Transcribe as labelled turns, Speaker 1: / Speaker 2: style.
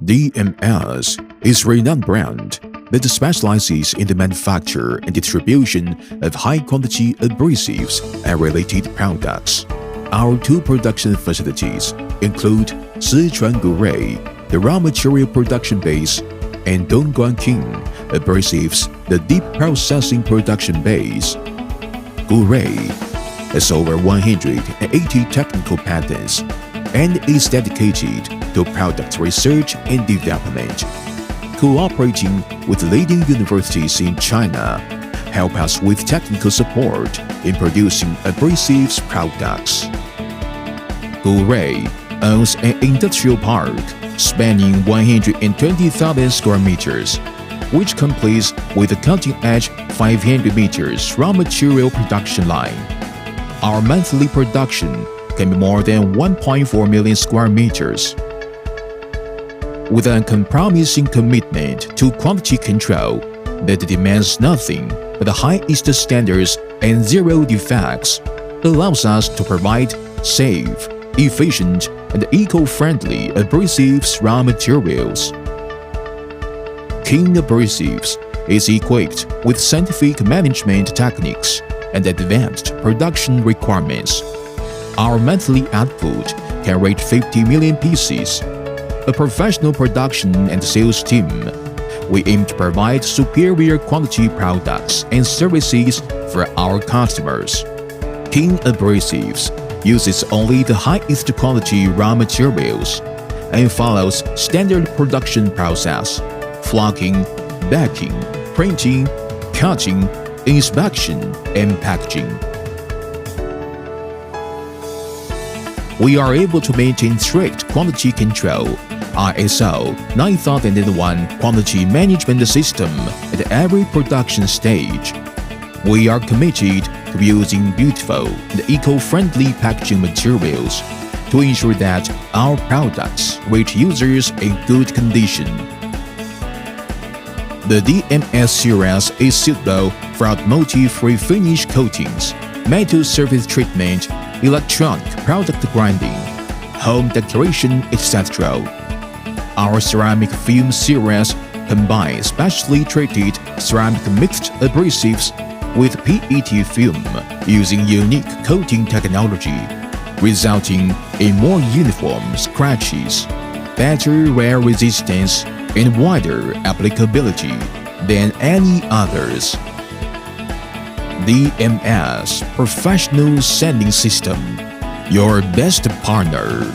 Speaker 1: DMS is a renowned brand that specializes in the manufacture and distribution of high-quality abrasives and related products. Our two production facilities include Sichuan Guray, the raw material production base, and Dongguan King Abrasives, the deep processing production base. Guray has over 180 technical patents and is dedicated to product research and development. Cooperating with leading universities in China help us with technical support in producing abrasives products. Guray owns an industrial park spanning 120,000 square meters, which completes with a cutting-edge 500 meters raw material production line. Our monthly production can be more than 1.4 million square meters. With an uncompromising commitment to quality control that demands nothing but the highest standards and zero defects, allows us to provide safe, efficient, and eco-friendly abrasives raw materials. King Abrasives is equipped with scientific management techniques and advanced production requirements. Our monthly output can reach 50 million pieces. A professional production and sales team, we aim to provide superior quality products and services for our customers. King Abrasives uses only the highest quality raw materials and follows standard production process: flocking, bagging, printing, cutting, inspection, and packaging. We are able to maintain strict quality control, ISO 9001 quality management system at every production stage. We are committed to using beautiful and eco-friendly packaging materials to ensure that our products reach users in good condition. The DMS series is suitable for automotive refinish coatings, metal surface treatment, electronic product grinding, home decoration, etc. Our ceramic film series combines specially treated ceramic mixed abrasives with PET film using unique coating technology, resulting in more uniform scratches, better wear resistance, and wider applicability than any others. DMS Professional Sanding System, your best partner.